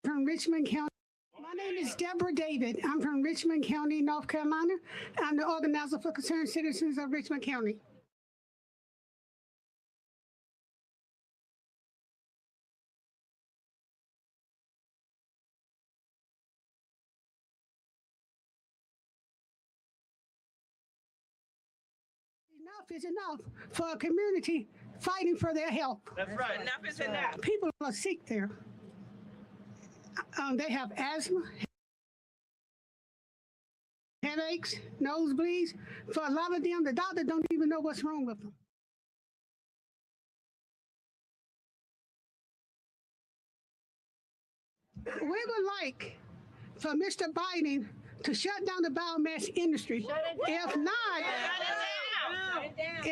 From Richmond County. My name is Deborah David. I'm from Richmond County, North Carolina. I'm the organizer for Concerned Citizens of Richmond County. Enough is enough for a community fighting for their health. That's right. Enough is enough. People are sick there. They have asthma, headaches, nosebleeds. For a lot of them, the doctor don't even know what's wrong with them. We would like for Mr. Biden to shut down the biomass industry. If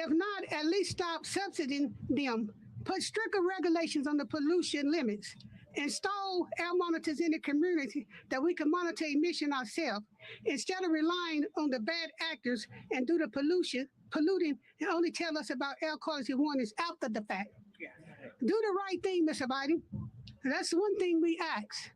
not, at least stop subsidizing them. Put stricter regulations on the pollution limits. Install air monitors in the community that we can monitor emission ourselves instead of relying on the bad actors and do the polluting and only tell us about air quality warnings after the fact. Do the right thing, Mr. Biden. That's one thing we ask.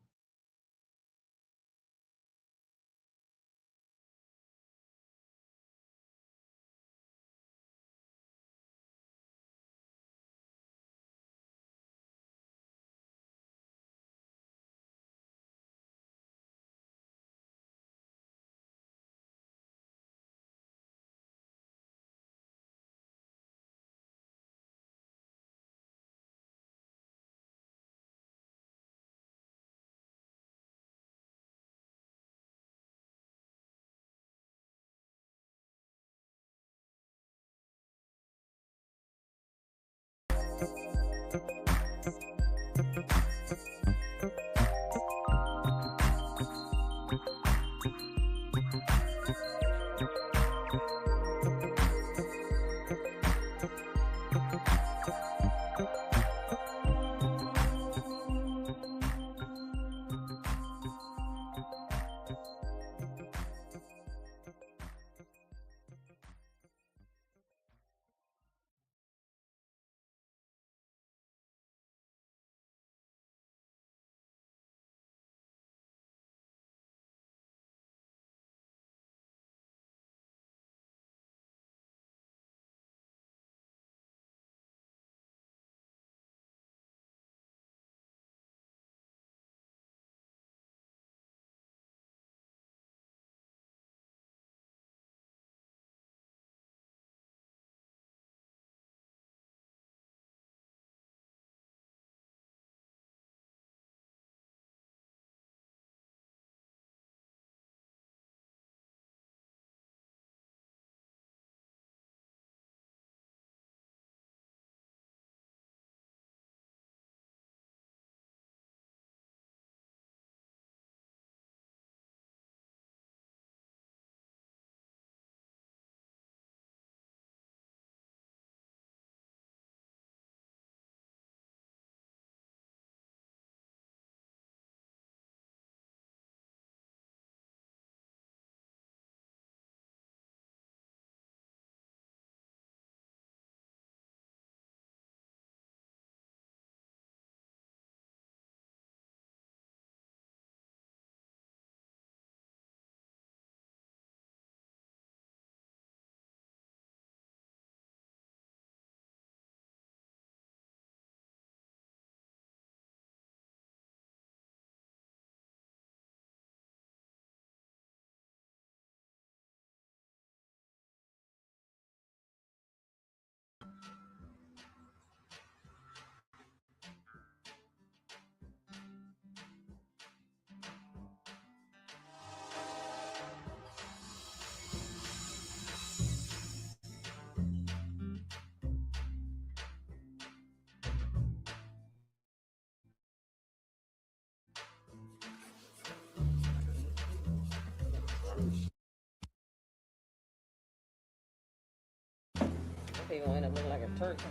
people end up looking like a turkey.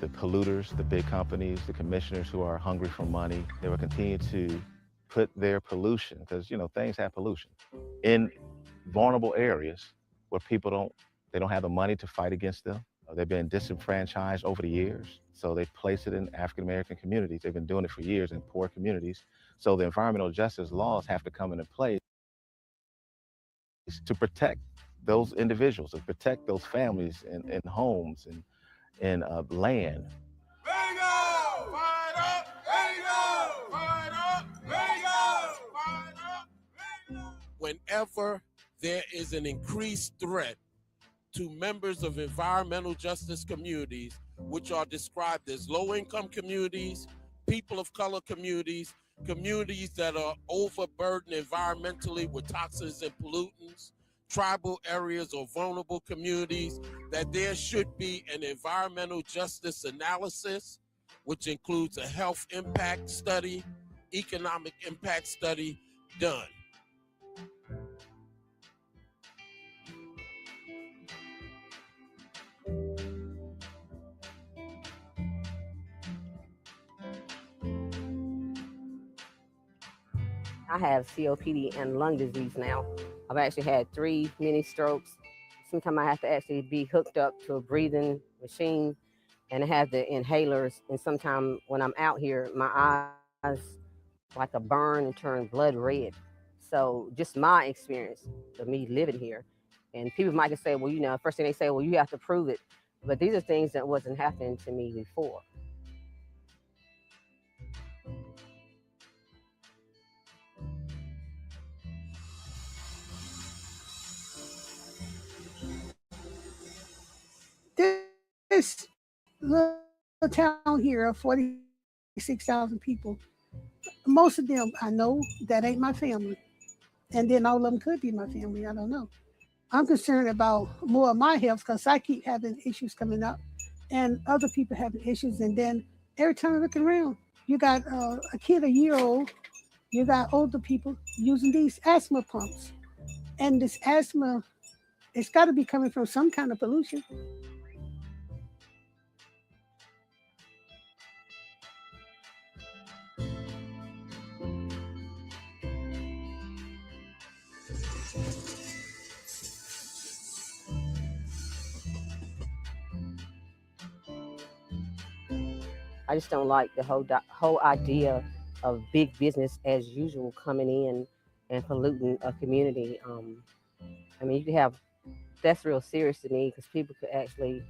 The polluters, the big companies, the commissioners who are hungry for money, they will continue to put their pollution, because things have pollution, in vulnerable areas where they don't have the money to fight against them. They've been disenfranchised over the years, so they place it in African-American communities. They've been doing it for years in poor communities. So the environmental justice laws have to come into place to protect those individuals, to protect those families and homes and land. Bingo! Fight up! Bingo! Fight up! Bingo! Fight up! Bingo! Whenever there is an increased threat to members of environmental justice communities, which are described as low-income communities, people of color communities, communities that are overburdened environmentally with toxins and pollutants, tribal areas or vulnerable communities, that there should be an environmental justice analysis, which includes a health impact study, economic impact study done. I have COPD and lung disease now. I've actually had 3 mini strokes. Sometimes I have to actually be hooked up to a breathing machine, and I have the inhalers. And sometimes when I'm out here, my eyes like a burn and turn blood red. So just my experience of me living here. And people might say, well, first thing they say, well, you have to prove it. But these are things that wasn't happening to me before. This little town here of 46,000 people, most of them I know that ain't my family. And then all of them could be my family. I don't know. I'm concerned about more of my health because I keep having issues coming up and other people having issues. And then every time I look around, you got a kid a year old, you got older people using these asthma pumps. And this asthma, it's got to be coming from some kind of pollution. I just don't like the whole idea of big business as usual coming in and polluting a community. That's real serious to me because people could actually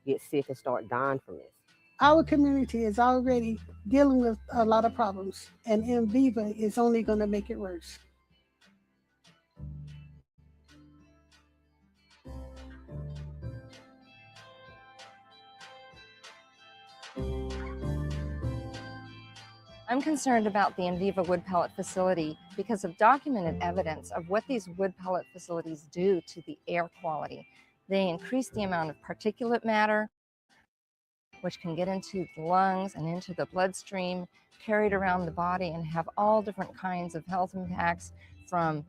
get sick and start dying from this. Our community is already dealing with a lot of problems, and Enviva is only going to make it worse. I'm concerned about the Enviva wood pellet facility because of documented evidence of what these wood pellet facilities do to the air quality. They increase the amount of particulate matter, which can get into the lungs and into the bloodstream, carried around the body, and have all different kinds of health impacts, from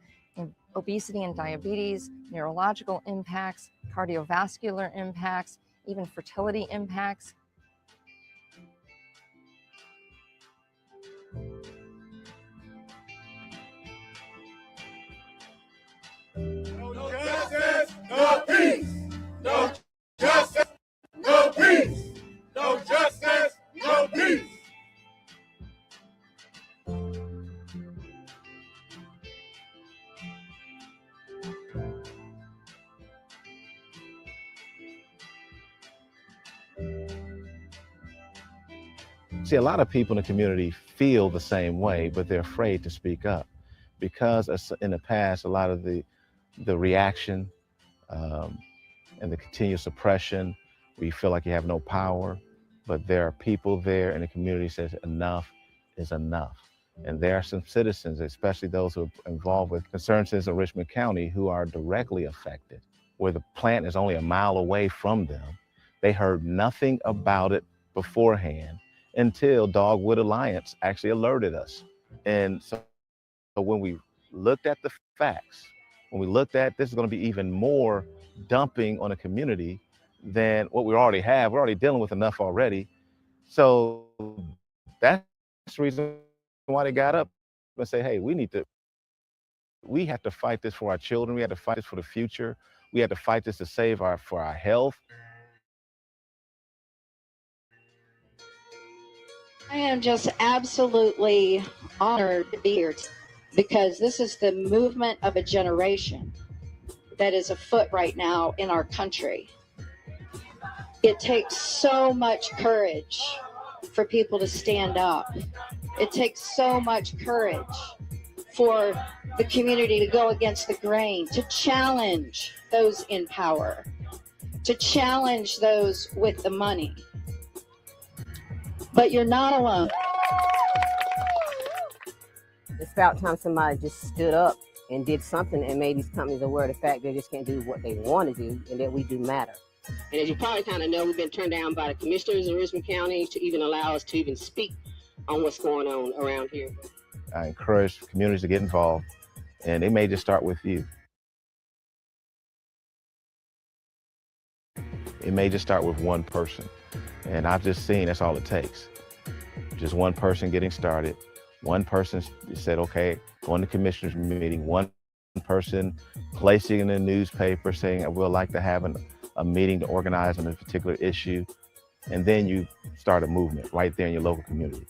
obesity and diabetes, neurological impacts, cardiovascular impacts, even fertility impacts. No justice, no peace. No justice, no peace. No justice, no peace. See, a lot of people in the community feel the same way, but they're afraid to speak up because in the past, a lot of the reaction and the continued suppression, where you feel like you have no power, but there are people there in the community says enough is enough. And there are some citizens, especially those who are involved with concerned citizens of Richmond County, who are directly affected, where the plant is only a mile away from them. They heard nothing about it beforehand until Dogwood Alliance actually alerted us. And so when we looked at the facts, when we looked at this is going to be even more dumping on a community than what we already have. We're already dealing with enough already. So that's the reason why they got up and say, hey, we have to fight this for our children. We have to fight this for the future. We have to fight this to save for our health. I am just absolutely honored to be here because this is the movement of a generation that is afoot right now in our country. It takes so much courage for people to stand up. It takes so much courage for the community to go against the grain, to challenge those in power, to challenge those with the money. But you're not alone. It's about time somebody just stood up and did something and made these companies aware of the fact they just can't do what they want to do and that we do matter. And as you probably kind of know, we've been turned down by the commissioners in Richmond County to even allow us to even speak on what's going on around here. I encourage communities to get involved, and it may just start with you. It may just start with one person. And I've just seen that's all it takes. Just one person getting started. One person said, okay, going to commissioners meeting. One person placing in the newspaper saying, I would like to have a meeting to organize on a particular issue. And then you start a movement right there in your local community.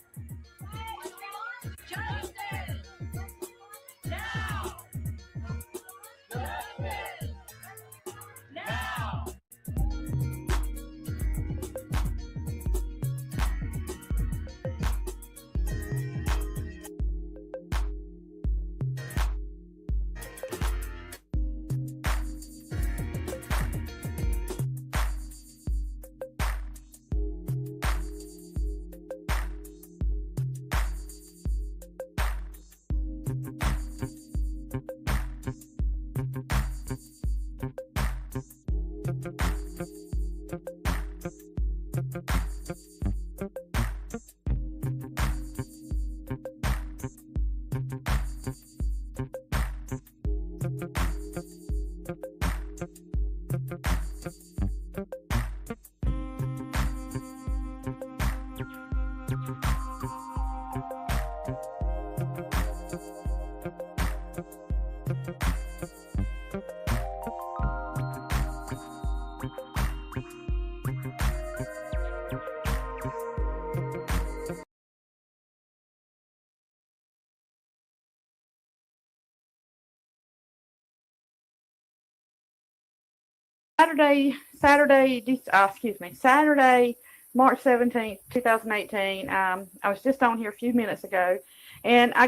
Saturday, March 17th, 2018. I was just on here a few minutes ago, and I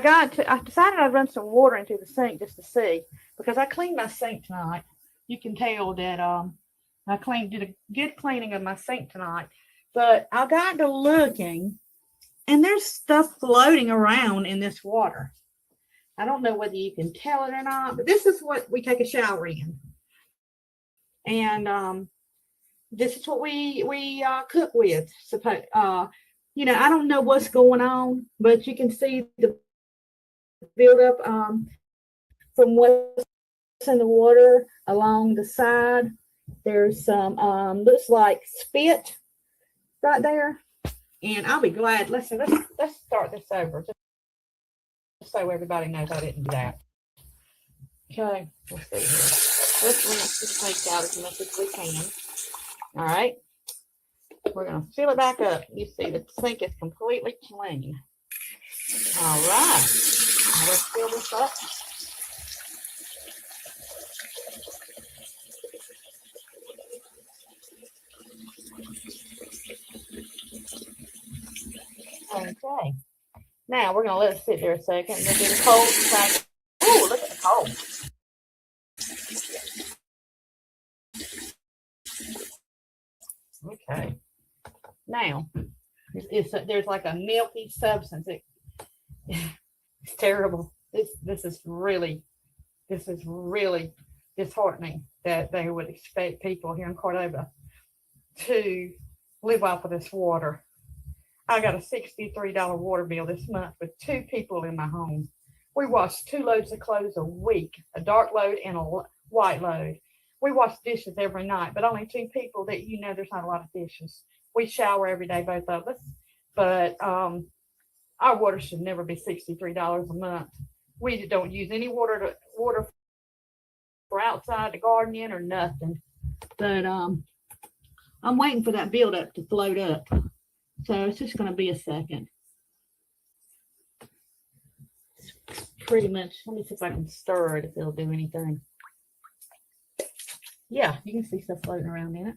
decided I'd run some water into the sink just to see, because I cleaned my sink tonight. You can tell that I did a good cleaning of my sink tonight, but I got to looking, and there's stuff floating around in this water. I don't know whether you can tell it or not, but this is what we take a shower in. And this is what we cook with. I don't know what's going on, but you can see the buildup from what's in the water along the side. There's some looks like spit right there, and I'll be glad. Let's start this over just so everybody knows I didn't do that. Okay, let's see here. Let's rinse the sink out as much as we can. All right. We're going to fill it back up. You see the sink is completely clean. All right. Now let's fill this up. Okay. Now we're going to let it sit there a second. And then get it cold. Ooh, look at the cold. Okay. Now, there's like a milky substance. It's terrible. This is really disheartening that they would expect people here in Cordova to live off of this water. I got a $63 water bill this month with 2 people in my home. We wash 2 loads of clothes a week, a dark load and a white load. we wash dishes every night, but only two people that there's not a lot of dishes. We shower every day, both of us, but our water should never be $63 a month. We don't use any water for outside the gardening or nothing. But I'm waiting for that buildup to float up. So it's just going to be a second. It's pretty much, let me see if I can stir it, if it'll do anything. Yeah, you can see stuff floating around in it.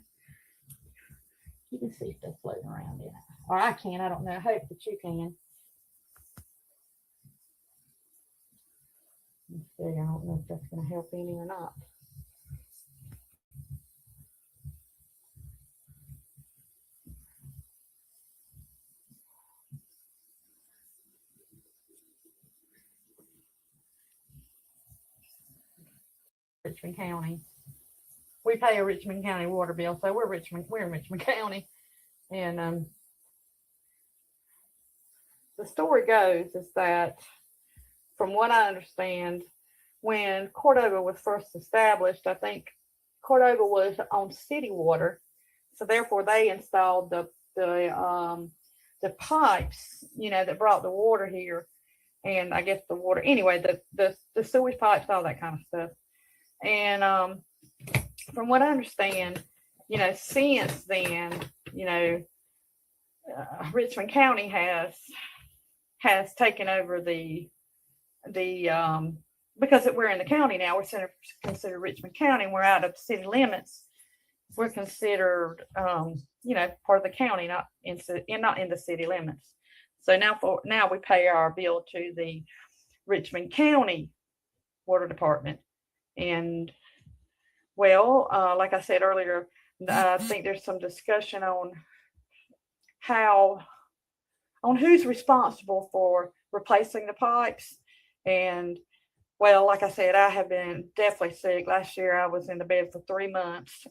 You can see stuff floating around in it. Or I can, I don't know. I hope that you can. Let's see, I don't know if that's going to help any or not. Richmond County. We pay a Richmond County water bill, so we're in Richmond County. And the story goes is that, from what I understand, when Cordova was first established, I think Cordova was on city water, so therefore they installed the pipes, that brought the water here, and I guess the water anyway, the sewage pipes, all that kind of stuff. And from what I understand, since then, Richmond County has taken over the because we're in the county now, we're considered Richmond County, and we're out of city limits. We're considered, part of the county, not in the city limits. So now we pay our bill to the Richmond County Water Department. And well, like I said earlier, I think there's some discussion on who's responsible for replacing the pipes. And well, like I said, I have been definitely sick. Last year I was in the bed for 3 months.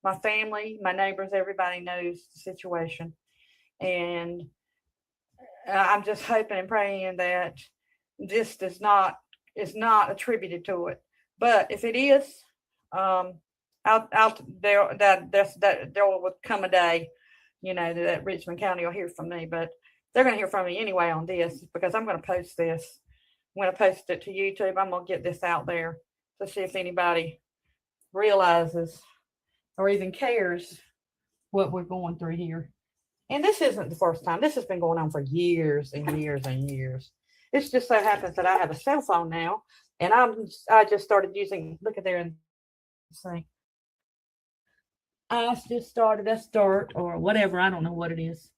My family, my neighbors, everybody knows the situation. And I'm just hoping and praying that this is not attributed to it. But if it is, there will come a day, that Richmond County will hear from me. But they're going to hear from me anyway on this, because I'm going to post this. I'm going to post it to YouTube. I'm going to get this out there to see if anybody realizes or even cares what we're going through here. And this isn't the first time. This has been going on for years and years and years. It just so happens that I have a cell phone now, and I just started using, look at there and say, I just started a start or whatever. I don't know what it is.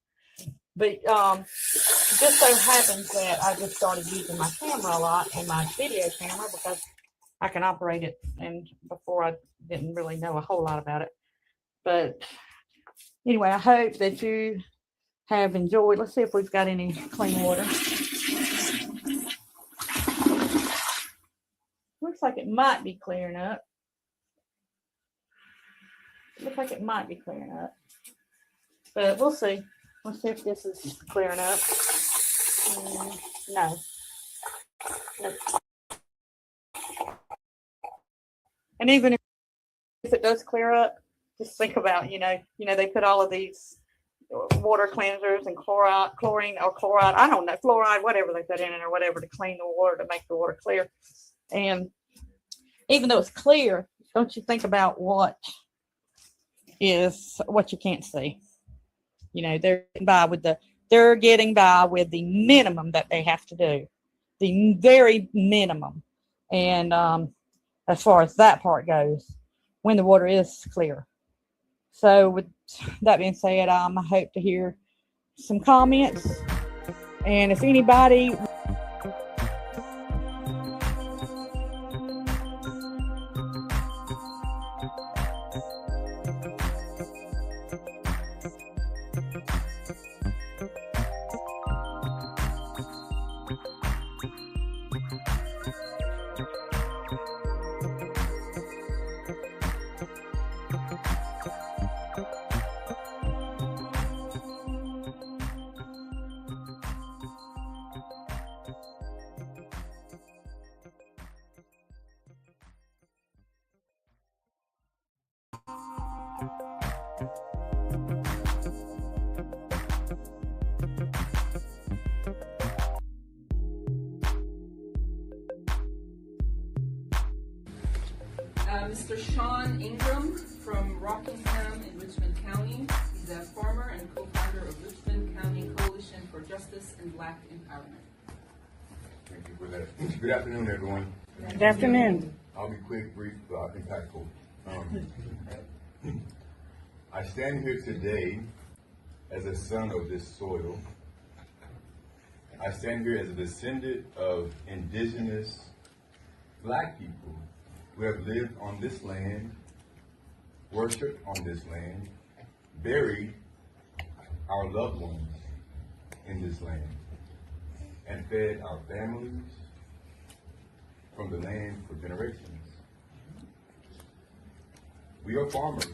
But just so happens that I just started using my camera a lot, and my video camera, because I can operate it. And before I didn't really know a whole lot about it. But anyway, I hope that you have enjoyed. Let's see if we've got any clean water. Looks like it might be clearing up. Looks like it might be clearing up. But we'll see. Let's see if this is clearing up. No. And even if it does clear up, just think about, they put all of these water cleansers and chlorine or chloride, I don't know, fluoride, whatever they put in it or whatever to clean the water, to make the water clear. And even though it's clear, don't you think about what you can't see. They're getting by with the minimum that they have to do, the very minimum. And as far as that part goes, when the water is clear. So with that being said, I hope to hear some comments. And if anybody Mr. Sean Ingram from Rockingham in Richmond County. He's a farmer and co-founder of Richmond County Coalition for Justice and Black Empowerment. Thank you for that. Good afternoon, everyone. Good afternoon. I'll be quick, brief, impactful. I stand here today as a son of this soil. I stand here as a descendant of indigenous Black people who have lived on this land, worshiped on this land, buried our loved ones in this land, and fed our families from the land for generations. We are farmers.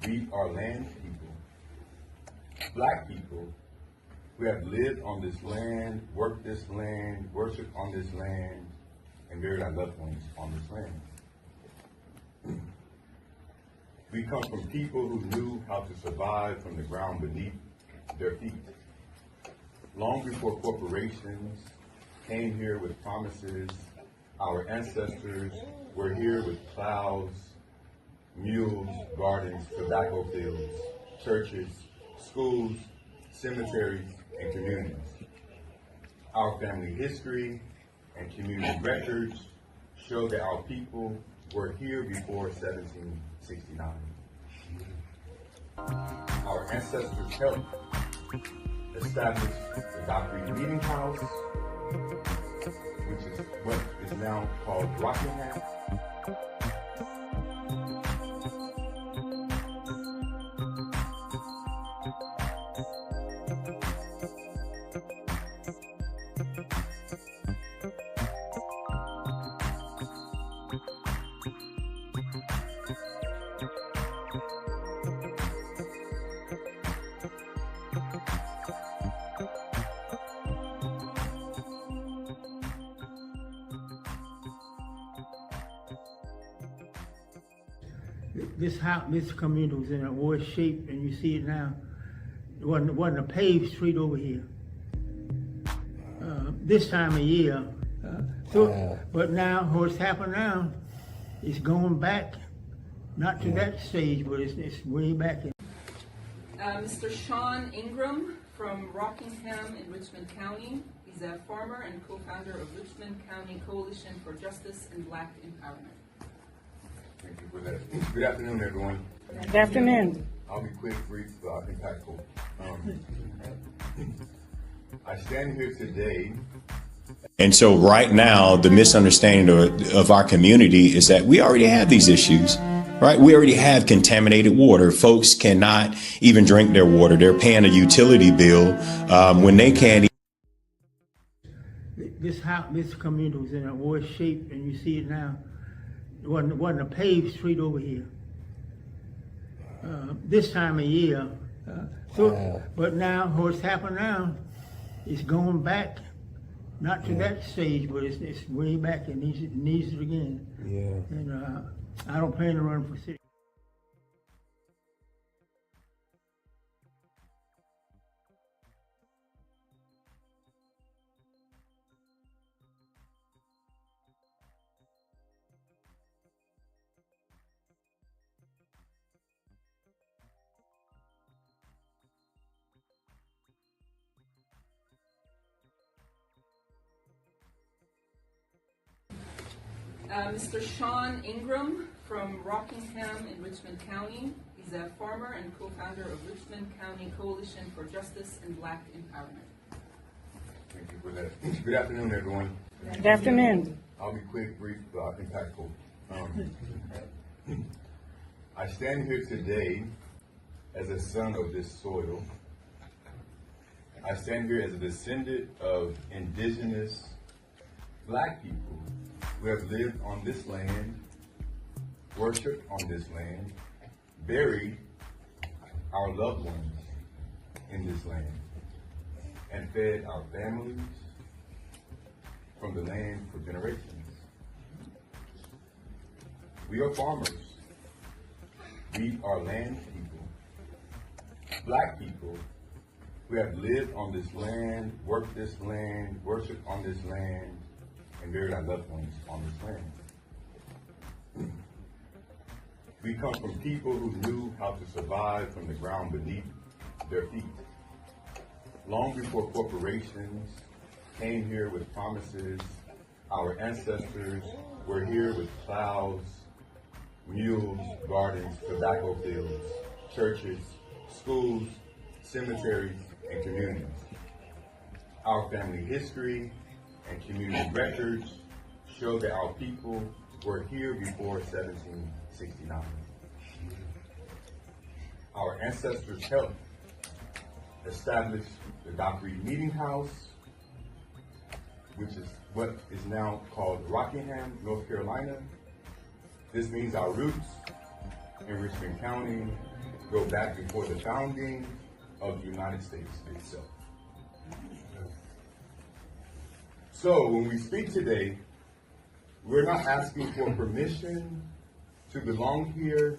We are land people, Black people who have lived on this land, worked this land, worshiped on this land, and buried our loved ones on this land. We come from people who knew how to survive from the ground beneath their feet. Long before corporations came here with promises, our ancestors were here with plows, mules, gardens, tobacco fields, churches, schools, cemeteries, and communities. Our family history and community records show that our people were here before 1769. Our ancestors helped establish the Dockery Meeting House, which is what is now called Rockingham. This community was in a worse shape, and you see it now. It wasn't a paved street over here. This time of year, but now what's happened now is going back, not to that stage, but it's way back. Mr. Sean Ingram from Rockingham in Richmond County. He's a farmer and co-founder of Richmond County Coalition for Justice and Black Empowerment. Thank you for that. Good afternoon, everyone. Good afternoon. I'll be quick, brief, impactful. I stand here today. And so right now, the misunderstanding of our community is that we already have these issues, right? We already have contaminated water. Folks cannot even drink their water. They're paying a utility bill when they can't. This community was in a worse shape, and you see it now. It wasn't a paved street over here. This time of year, but now what's happened now is going back, not to that stage, but it's way back. It needs it again. Yeah. And I don't plan to run for city. Mr. Sean Ingram from Rockingham in Richmond County. He's a farmer and co-founder of Richmond County Coalition for Justice and Black Empowerment. Thank you for that. Good afternoon, everyone. Good afternoon. I'll be quick, brief, impactful. I stand here today as a son of this soil. I stand here as a descendant of indigenous Black people who have lived on this land, worshiped on this land, buried our loved ones in this land, and fed our families from the land for generations. We are farmers. We are land people, black people, who have lived on this land, worked this land, worshiped on this land, and buried our loved ones on this land. We come from people who knew how to survive from the ground beneath their feet. Long before corporations came here with promises, our ancestors were here with plows, mules, gardens, tobacco fields, churches, schools, cemeteries, and communities. Our family history and community records show that our people were here before 1769. Our ancestors helped establish the Dock Reed Meeting House, which is what is now called Rockingham, North Carolina. This means our roots in Richmond County go back before the founding of the United States itself. So when we speak today, we're not asking for permission to belong here.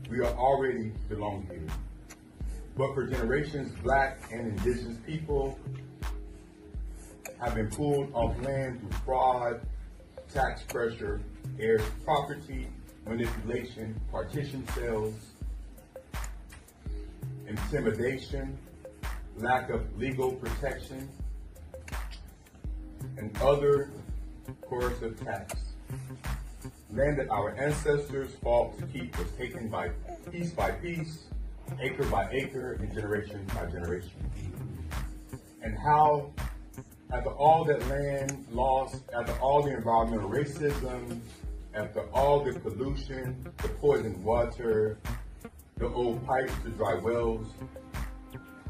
We are already belong here. But for generations, black and indigenous people have been pulled off land through fraud, tax pressure, heirs property, manipulation, partition sales, intimidation, lack of legal protection, and other coercive acts. Land that our ancestors fought to keep was taken by piece, acre by acre, and generation by generation. And how, after all that land lost, after all the environmental racism, after all the pollution, the poisoned water, the old pipes to dry wells,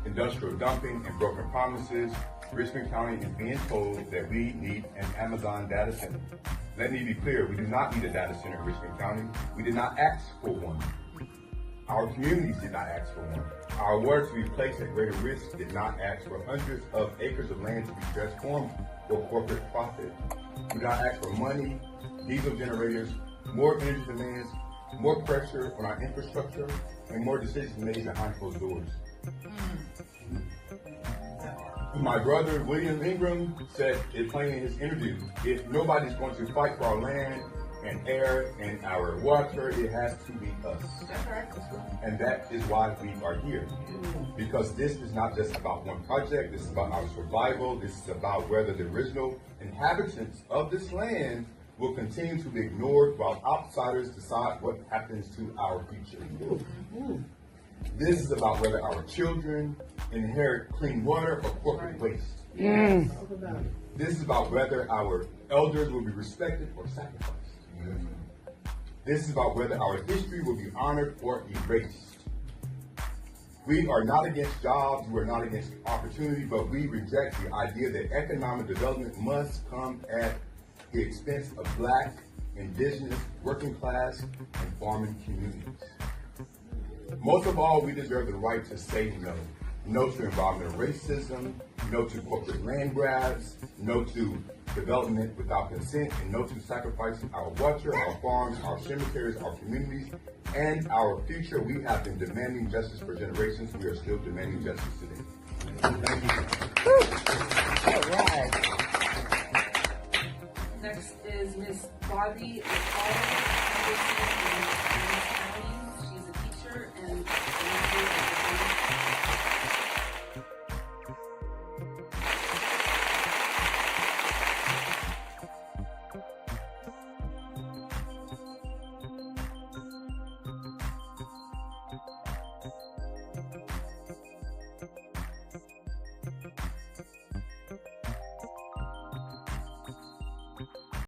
industrial dumping, and broken promises, Richmond County is being told that we need an Amazon data center. Let me be clear, we do not need a data center in Richmond County. We did not ask for one. Our communities did not ask for one. Our water to be placed at greater risk did not ask for hundreds of acres of land to be transformed for corporate profit. We did not ask for money, diesel generators, more energy demands, more pressure on our infrastructure, and more decisions made behind closed doors. My brother, William Ingram, said it plainly in his interview, if nobody's going to fight for our land and air and our water, it has to be us. And that is why we are here. Because this is not just about one project, this is about our survival, this is about whether the original inhabitants of this land will continue to be ignored while outsiders decide what happens to our future. This is about whether our children inherit clean water or corporate waste. This is about whether our elders will be respected or sacrificed. This is about whether our history will be honored or erased. We are not against jobs, we are not against opportunity, but we reject the idea that economic development must come at the expense of black, indigenous, working class, and farming communities. Most of all, we deserve the right to say no. No to environmental racism, no to corporate land grabs, no to development without consent, and no to sacrificing our water, our farms, our cemeteries, our communities, and our future. We have been demanding justice for generations. We are still demanding justice today. Thank you. All right. Next is Miss Bobby Anderson.